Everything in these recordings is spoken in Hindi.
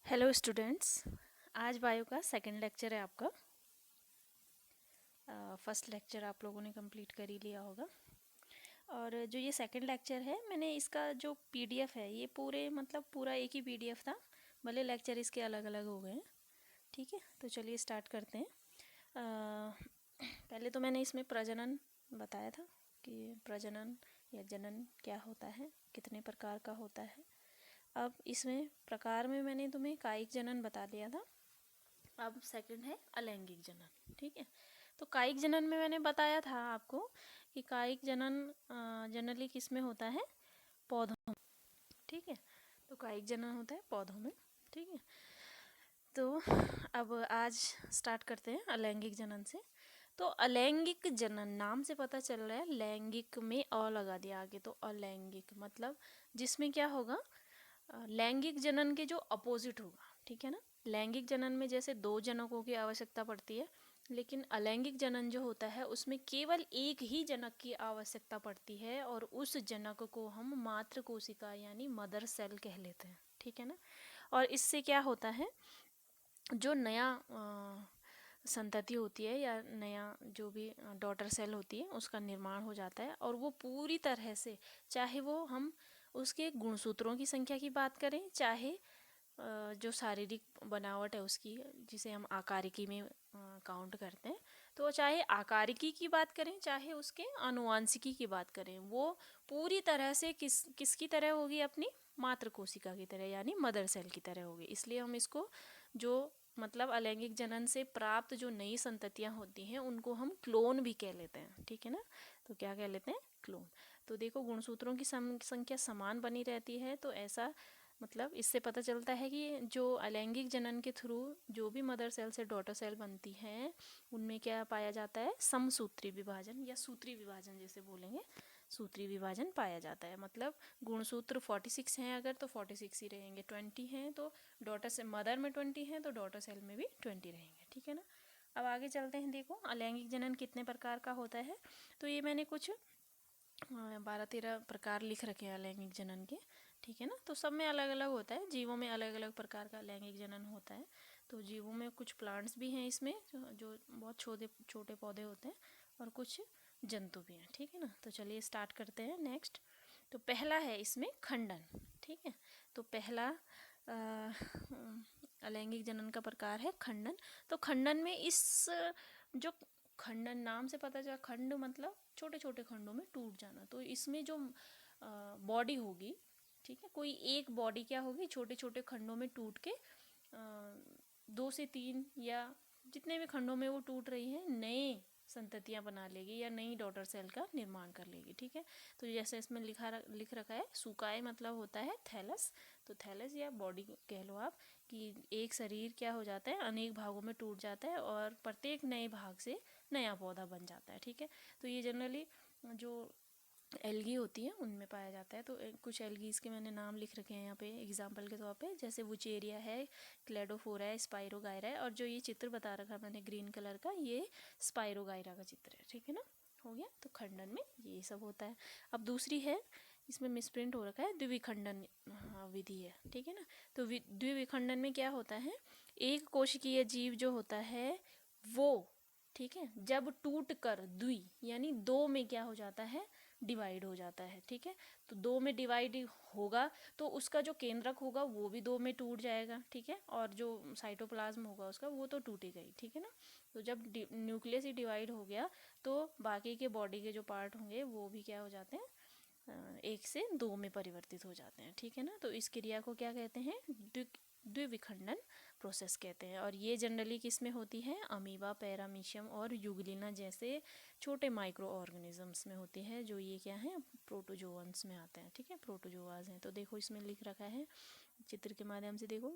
Hello students. आज बायो का सेकंड लेक्चर है आपका। फर्स्ट लेक्चर आप लोगों ने कंप्लीट कर ही लिया होगा। और जो ये सेकंड लेक्चर है, मैंने इसका जो पीडीएफ है, ये पूरा एक ही पीडीएफ था, भले लेक्चर इसके अलग अलग हो गए हैं। ठीक है, तो चलिए स्टार्ट करते हैं। पहले तो मैंने इसमें प्रजनन बताया था कि प्रजनन या जनन क्या होता है, कितने प्रकार का होता है। अब इसमें प्रकार में मैंने तुम्हें कायिक जनन बता दिया था। अब सेकंड है अलैंगिक जनन। ठीक है, तो कायिक जनन में मैंने बताया था आपको कि कायिक जनन जनरली किस में होता है, पौधों में। ठीक है, तो कायिक जनन होता है पौधों में। ठीक है, तो अब आज स्टार्ट करते हैं अलैंगिक जनन से। तो अलैंगिक जनन नाम से पता चल रहा है, लैंगिक में अ लगा दिया आगे, तो अलैंगिक मतलब जिसमें क्या होगा, लैंगिक जनन के जो अपोजिट होगा। ठीक है ना, लैंगिक जनन में जैसे दो जनकों की आवश्यकता पड़ती है, लेकिन अलैंगिक जनन जो होता है उसमें केवल एक ही जनक की आवश्यकता पड़ती है, और उस जनक को हम मातृ कोशिका यानी मदर सेल कह लेते हैं। ठीक है ना, और इससे क्या होता है, जो नया संतति होती है या नया जो भी डॉटर सेल होती है उसका निर्माण हो जाता है, और वो पूरी तरह से, चाहे वो हम उसके गुणसूत्रों की संख्या की बात करें, चाहे जो शारीरिक बनावट है उसकी, जिसे हम आकारिकी में काउंट करते हैं, तो चाहे आकारिकी की बात करें चाहे उसके आनुवांशिकी की बात करें, वो पूरी तरह से किसकी तरह होगी, अपनी मातृ कोशिका की तरह यानी मदर सेल की तरह होगी। इसलिए हम इसको जो मतलब अलैंगिक जनन से प्राप्त जो नई संततियां होती हैं उनको हम क्लोन भी कह लेते हैं। ठीक है ना, तो क्या कह लेते हैं, क्लोन। तो देखो गुणसूत्रों की संख्या समान बनी रहती है, तो ऐसा मतलब इससे पता चलता है कि जो अलैंगिक जनन के थ्रू जो भी मदर सेल से डॉटर सेल बनती हैं उनमें क्या पाया जाता है, समसूत्री विभाजन या सूत्री विभाजन जैसे बोलेंगे, सूत्री विभाजन पाया जाता है। मतलब गुणसूत्र 46 हैं अगर, तो 46 ही रहेंगे, 20 हैं तो डॉटर से मदर में 20 हैं तो डॉटर सेल में भी 20 रहेंगे। ठीक है ना, अब आगे चलते हैं। देखो अलैंगिक जनन कितने प्रकार का होता है, तो ये मैंने कुछ 12-13 प्रकार लिख रखे हैं अलैंगिक जनन के। ठीक है ना, तो सब में अलग अलग होता है, जीवों में अलग अलग प्रकार का लैंगिक जनन होता है। तो जीवों में कुछ प्लांट्स भी हैं इसमें जो बहुत छोटे छोटे पौधे होते हैं, और कुछ जंतु भी हैं। ठीक है ना, तो चलिए स्टार्ट करते हैं। नेक्स्ट, तो पहला है इसमें खंडन। ठीक है, तो पहला अलैंगिक जनन का प्रकार है खंडन। तो खंडन में इस जो खंडन नाम से पता चला, खंड मतलब छोटे छोटे खंडों में टूट जाना, तो इसमें जो बॉडी होगी, ठीक है, कोई एक बॉडी क्या होगी, छोटे छोटे खंडों में टूट के 2 से 3 या जितने भी खंडों में वो टूट रही है नए संततियां बना लेगी या नई डॉटर सेल का निर्माण कर लेगी। ठीक है, तो जैसे इसमें लिख रखा है, सुकाय मतलब होता है थैलस। तो थैलस या बॉडी कह लो आप, कि एक शरीर क्या हो जाता है, अनेक भागों में टूट जाता है और प्रत्येक नए भाग से नया पौधा बन जाता है। ठीक है, तो ये जनरली जो एल्गी होती है उनमें पाया जाता है। तो कुछ एल्गीज के मैंने नाम लिख रखे हैं यहाँ पे एग्जांपल के तौर पे, जैसे वुचेरिया है, क्लेडोफोरा है, स्पाइरोगायरा है, और जो ये चित्र बता रखा मैंने ग्रीन कलर का, ये स्पाइरोगायरा का चित्र है। ठीक है ना, हो गया, तो खंडन में ये सब होता है। अब दूसरी है, इसमें मिसप्रिंट हो रखा है, द्विविखंडन विधि है। ठीक है ना, तो द्विविखंडन में क्या होता है, एक कोशिकीय जीव जो होता है वो, ठीक है, जब टूट कर द्वि यानी दो में क्या हो जाता है, डिवाइड हो जाता है। ठीक है, तो दो में डिवाइड होगा तो उसका जो केंद्रक होगा वो भी दो में टूट जाएगा। ठीक है, और जो साइटोप्लाज्म होगा उसका वो तो टूटेगा ही। ठीक है ना, तो जब न्यूक्लियस ही डिवाइड हो गया तो बाकी के बॉडी के जो पार्ट होंगे वो भी क्या हो जाते हैं, 1 से 2 में परिवर्तित हो जाते हैं। ठीक है ना, तो इस क्रिया को क्या कहते हैं, द्विविखंडन प्रोसेस कहते हैं। और ये जनरली किस में होती है, अमीबा, पैरामीशियम और यूग्लिना जैसे छोटे माइक्रो ऑर्गेनिजम्स में होती है, जो ये क्या है, प्रोटोजोअन्स में आते हैं। ठीक है, प्रोटोजोआज हैं। तो देखो इसमें लिख रखा है चित्र के माध्यम से, देखो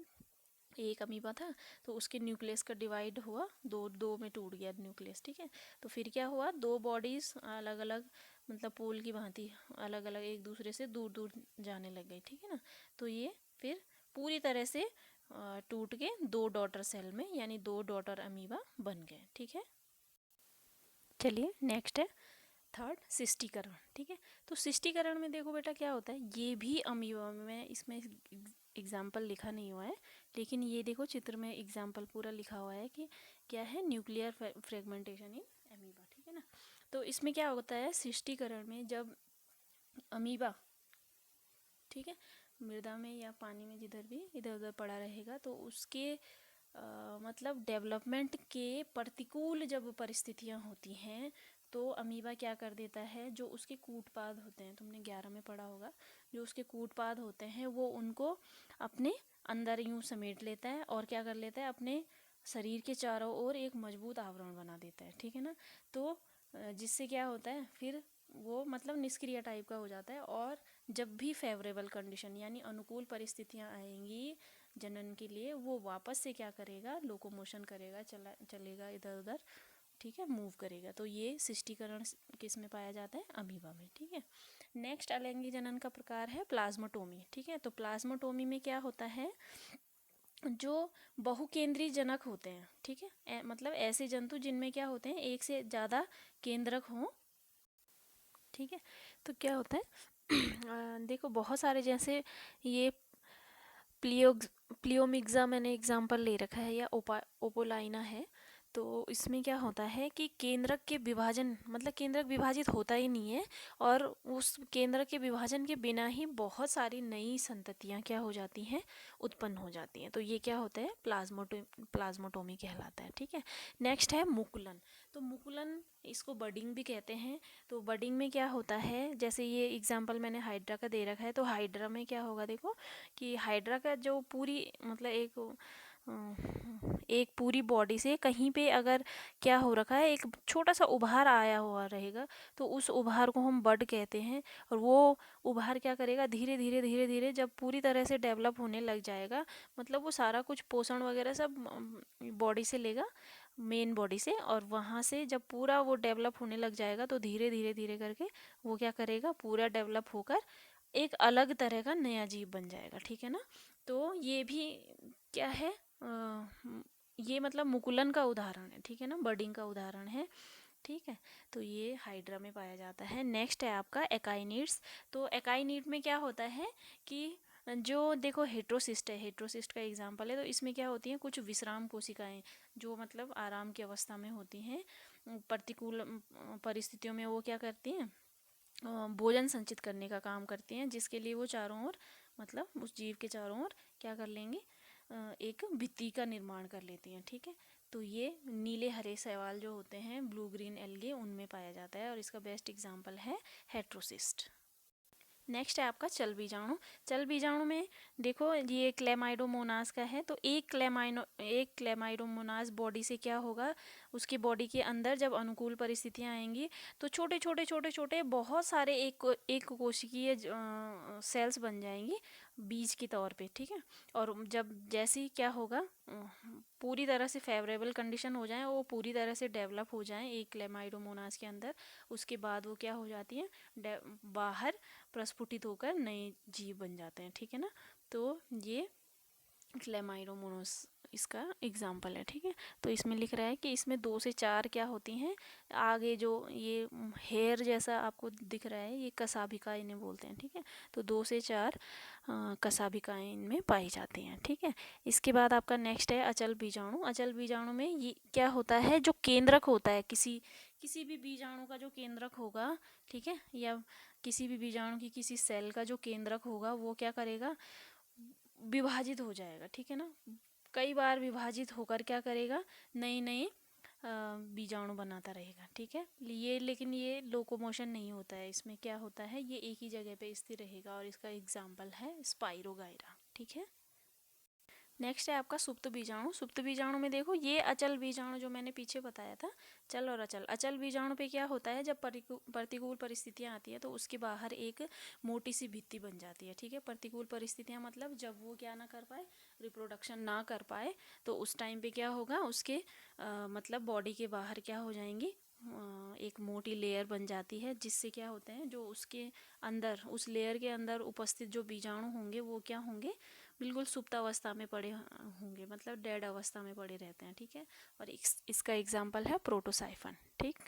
एक अमीबा था तो उसके न्यूक्लियस का डिवाइड हुआ, दो दो में टूट गया न्यूक्लियस। ठीक है, तो फिर क्या हुआ, दो बॉडीज अलग अलग मतलब पोल की भांति अलग अलग एक दूसरे से दूर दूर जाने लग गई। ठीक है ना, तो ये फिर पूरी तरह से टूट के दो डॉटर सेल में यानी दो डॉटर अमीबा बन गए। ठीक है, चलिए नेक्स्ट है थर्ड, सिस्टीकरण। ठीक है, तो सिस्टीकरण में देखो बेटा क्या होता है, ये भी अमीबा में, इसमें एग्जाम्पल लिखा नहीं हुआ है लेकिन ये देखो चित्र में एग्जाम्पल पूरा लिखा हुआ है कि क्या है, न्यूक्लियर फ्रेगमेंटेशन इन अमीबा, ठीक है ना। तो इसमें क्या होता है, सिष्टीकरण में जब अमीबा, ठीक है, मृदा में या पानी में जिधर भी इधर उधर पड़ा रहेगा तो उसके मतलब डेवलपमेंट के प्रतिकूल जब परिस्थितियां होती हैं तो अमीबा क्या कर देता है, जो उसके कूटपाद होते हैं, तुमने 11 में पढ़ा होगा, जो उसके कूटपाद होते हैं वो उनको अपने अंदर यूं समेट लेता है और क्या कर लेता है, अपने शरीर के चारों ओर एक मजबूत आवरण बना देता है, ठीक है ना। तो जिससे क्या होता है, फिर वो मतलब निष्क्रिय टाइप का हो जाता है, और जब भी फेवरेबल कंडीशन यानी अनुकूल परिस्थितियां आएंगी जनन के लिए, वो वापस से क्या करेगा, लोकोमोशन करेगा, चलेगा इधर उधर, ठीक है, मूव करेगा। तो ये सिष्टीकरण किस में पाया जाता है, अमीबा में, ठीक है। नेक्स्ट अलैंगिक जनन का प्रकार है प्लाज्मोटोमी, ठीक है। तो प्लाज्मोटोमी में क्या होता है, जो बहुकेंद्रीय जनक होते हैं, ठीक है, मतलब ऐसे जंतु जिनमें क्या होते हैं, एक से ज़्यादा केंद्रक हों, ठीक है। तो क्या होता है देखो बहुत सारे, जैसे ये प्लियोमिक्सा मैंने एग्जाम्पल ले रखा है, या ओपोलाइना है। तो इसमें क्या होता है कि केंद्रक के विभाजन, मतलब केंद्रक विभाजित होता ही नहीं है, और उस केंद्रक के विभाजन के बिना ही बहुत सारी नई संततियां क्या हो जाती हैं, उत्पन्न हो जाती हैं। तो ये क्या होता है, प्लाज्मोटोमी कहलाता है, ठीक है। नेक्स्ट है मुकुलन। तो मुकुलन, इसको बडिंग भी कहते हैं। तो बडिंग में क्या होता है, जैसे ये एग्जाम्पल मैंने हाइड्रा का दे रखा है, तो हाइड्रा में क्या होगा, देखो कि हाइड्रा का जो पूरी मतलब एक पूरी बॉडी से कहीं पे अगर क्या हो रखा है, एक छोटा सा उभार आया हुआ रहेगा, तो उस उभार को हम बड कहते हैं। और वो उभार क्या करेगा, धीरे धीरे धीरे धीरे जब पूरी तरह से डेवलप होने लग जाएगा, मतलब वो सारा कुछ पोषण वगैरह सब बॉडी से लेगा, मेन बॉडी से, और वहाँ से जब पूरा वो डेवलप होने लग जाएगा तो धीरे धीरे धीरे करके वो क्या करेगा, पूरा डेवलप होकर एक अलग तरह का नया जीव बन जाएगा, ठीक है ना। तो ये भी क्या है, ये मतलब मुकुलन का उदाहरण है, ठीक है ना, बर्डिंग का उदाहरण है, ठीक है। तो ये हाइड्रा में पाया जाता है। नेक्स्ट है आपका एकाइनिड्स। तो एकाइनिड में क्या होता है कि जो देखो हेट्रोसिस्ट है, हेट्रोसिस्ट का एग्जाम्पल है। तो इसमें क्या होती हैं, कुछ विश्राम कोशिकाएं जो मतलब आराम की अवस्था में होती हैं, प्रतिकूल परिस्थितियों में वो क्या करती हैं, भोजन संचित करने का काम करती हैं, जिसके लिए वो चारों ओर मतलब उस जीव के चारों ओर क्या कर लेंगे, एक भित्ति का निर्माण कर लेती हैं, ठीक है। तो ये नीले हरे शैवाल जो होते हैं, ब्लू ग्रीन एल्गे, उनमें पाया जाता है, और इसका बेस्ट एग्जांपल है हेट्रोसिस्ट। नेक्स्ट है आपका चल बीजाणु। चल बीजाणु में देखो ये क्लेमाइडोमोनास का है। तो एक क्लेमाइडोमोनास बॉडी से क्या होगा, उसकी बॉडी के अंदर जब अनुकूल परिस्थितियां आएंगी तो छोटे छोटे छोटे छोटे बहुत सारे एक कोशिकीय सेल्स बन जाएंगी बीज के तौर पे, ठीक है। और जब जैसे ही क्या होगा, पूरी तरह से फेवरेबल कंडीशन हो जाए, वो पूरी तरह से डेवलप हो जाए एक क्लेमाइडोमोनास के अंदर, उसके बाद वो क्या हो जाती है, बाहर प्रस्फुटित होकर नए जीव बन जाते हैं, ठीक है ना। तो ये क्लेमाइडोमोनास इसका एग्जाम्पल है, ठीक है। तो इसमें लिख रहा है कि इसमें 2 से 4 क्या होती हैं, आगे जो ये हेयर जैसा आपको दिख रहा है, ये कसाभिका इन्हें बोलते हैं, ठीक है। तो 2 से 4 कसाभिकाएं इनमें पाई जाती हैं, ठीक है। इसके बाद आपका नेक्स्ट है अचल बीजाणु। अचल बीजाणु में ये क्या होता है, जो केंद्रक होता है, किसी भी बीजाणु का जो केंद्रक होगा, ठीक है, या किसी भी बीजाणु की किसी सेल का जो केंद्रक होगा, वो क्या करेगा, विभाजित हो जाएगा, ठीक है ना। कई बार विभाजित होकर क्या करेगा, नए नए बीजाणु बनाता रहेगा, ठीक है। ये लेकिन ये लोकोमोशन नहीं होता है, इसमें क्या होता है, ये एक ही जगह पे स्थिर रहेगा, और इसका एग्जाम्पल है स्पाइरोगाइरा, ठीक है। नेक्स्ट है आपका सुप्त बीजाणु। सुप्त बीजाणु में देखो ये अचल बीजाणु जो मैंने पीछे बताया था, चल और अचल। अचल बीजाणु पे क्या होता है, जब प्रतिकूल परिस्थितियां आती है तो उसके बाहर एक मोटी सी भित्ति बन जाती है, ठीक है। प्रतिकूल परिस्थितियां मतलब जब वो क्या ना कर पाए, रिप्रोडक्शन ना कर पाए, तो उस टाइम पे क्या होगा, उसके मतलब बॉडी के बाहर क्या हो जाएंगी, एक मोटी लेयर बन जाती है, जिससे क्या होते हैं, जो उसके अंदर उस लेयर के अंदर उपस्थित जो बीजाणु होंगे वो क्या होंगे, बिल्कुल सुप्त अवस्था में पड़े होंगे, मतलब डेड अवस्था में पड़े रहते हैं, ठीक है। और इसका एग्जाम्पल है प्रोटोसाइफन, ठीक।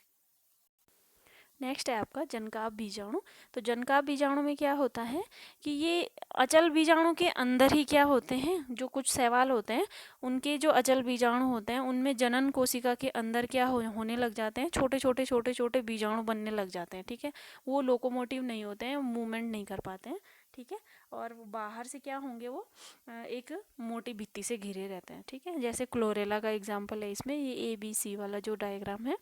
नेक्स्ट है आपका जनकाभ बीजाणु। तो जनकाभ बीजाणु में क्या होता है कि ये अचल बीजाणु के अंदर ही क्या होते हैं, जो कुछ शैवाल होते हैं उनके जो अचल बीजाणु होते हैं उनमें जनन कोशिका के अंदर क्या होने लग जाते हैं, छोटे छोटे बीजाणु बनने लग जाते हैं। ठीक है, वो लोकोमोटिव नहीं होते हैं, मूवमेंट नहीं कर पाते हैं। ठीक है, और बाहर से क्या होंगे, वो एक मोटी भित्ति से घिरे रहते हैं। ठीक है, जैसे क्लोरेला का एग्जाम्पल है इसमें, ये ABC वाला जो डायग्राम है।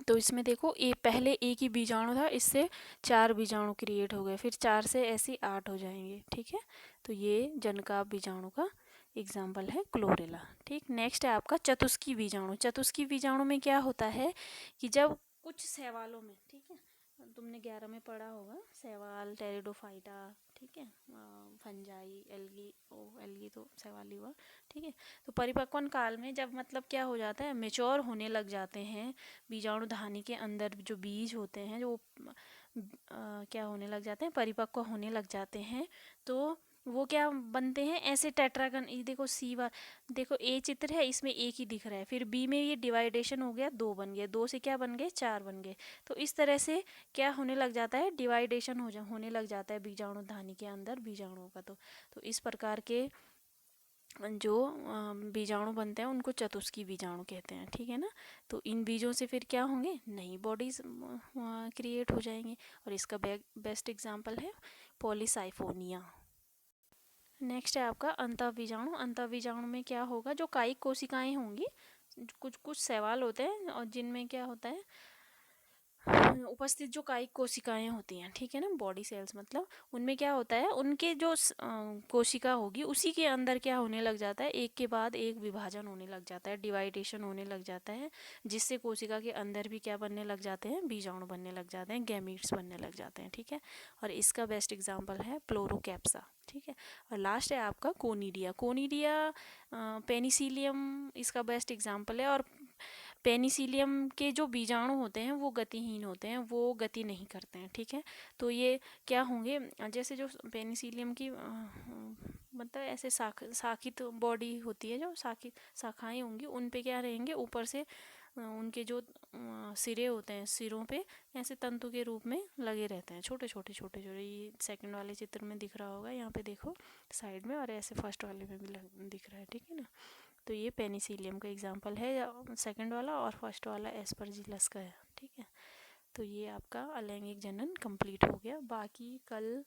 तो इसमें देखो, पहले एक ही बीजाणु था, इससे 4 बीजाणु क्रिएट हो गए, फिर 4 से ऐसे 8 हो जाएंगे। ठीक है, तो ये जनकाभ बीजाणु का एग्जाम्पल है क्लोरेला। ठीक, नेक्स्ट है आपका चतुष्की बीजाणु। चतुष्की बीजाणु में क्या होता है कि जब कुछ शैवालों में, ठीक है, तुमने 11 में पढ़ा होगा, शैवाल, टेरिडोफाइटा, ठीक है, फंजाई, एल्गी तो शैवाल ही हुआ। ठीक है, तो परिपक्वन काल में जब मतलब क्या हो जाता है, मेच्योर होने लग जाते हैं बीजाणु धानी के अंदर जो बीज होते हैं, जो क्या होने लग जाते हैं, परिपक्व होने लग जाते हैं, तो वो क्या बनते हैं, ऐसे टेट्रागन। ये देखो देखो ए चित्र है, इसमें एक ही दिख रहा है, फिर बी में ये डिवाइडेशन हो गया, 2 बन गए, 2 से क्या बन गए, 4 बन गए। तो इस तरह से क्या होने लग जाता है, डिवाइडेशन होने लग जाता है बीजाणु धानी के अंदर बीजाणुओं का। तो इस प्रकार के जो बीजाणु बनते हैं उनको चतुष्की बीजाणु कहते हैं। ठीक है ना, तो इन बीजों से फिर क्या होंगे, नई बॉडीज क्रिएट हो जाएंगी, और इसका बेस्ट एग्जांपल है पॉलीसाइफोनिया। नेक्स्ट है आपका अंतःबीजाणु। अंतःबीजाणु में क्या होगा, जो कायिक कोशिकाएं होंगी, कुछ शैवाल होते हैं और जिनमें क्या होता है, उपस्थित जो कायिक कोशिकाएं होती हैं, ठीक है ना, बॉडी सेल्स मतलब, उनमें क्या होता है, उनके जो कोशिका होगी उसी के अंदर क्या होने लग जाता है, एक के बाद एक विभाजन होने लग जाता है, डिवाइडेशन होने लग जाता है, जिससे कोशिका के अंदर भी क्या बनने लग जाते हैं, बीजाणु बनने लग जाते हैं, गैमीट्स बनने लग जाते हैं। ठीक है, और इसका बेस्ट एग्जाम्पल है प्लोरोकैप्सा। ठीक है, और लास्ट है आपका कोनिडिया। कोनिडिया पेनिसिलियम इसका बेस्ट एग्जाम्पल है, और पेनिसिलियम के जो बीजाणु होते हैं वो गतिहीन होते हैं, वो गति नहीं करते हैं। ठीक है, तो ये क्या होंगे, जैसे जो पेनिसिलियम की मतलब ऐसे शाखित बॉडी होती है, जो शाखाएं होंगी, उन पे क्या रहेंगे, ऊपर से उनके जो सिरे होते हैं, सिरों पे ऐसे तंतु के रूप में लगे रहते हैं, छोटे छोटे छोटे छोटे। ये सेकंड वाले चित्र में दिख रहा होगा, यहाँ पे देखो साइड में, और ऐसे फर्स्ट वाले में भी दिख रहा है। ठीक है ना, तो ये पेनिसिलियम का एग्जाम्पल है, सेकंड वाला, और फर्स्ट वाला एस्परजिलस का है। ठीक है, तो ये आपका अलैंगिक जनन कंप्लीट हो गया। बाकी कल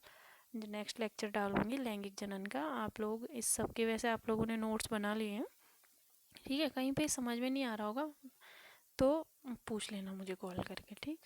नेक्स्ट लेक्चर डालूंगी लैंगिक जनन का। आप लोग इस सब के, वैसे आप लोगों ने नोट्स बना लिए हैं, ठीक है, कहीं पे समझ में नहीं आ रहा होगा तो पूछ लेना मुझे कॉल करके। ठीक।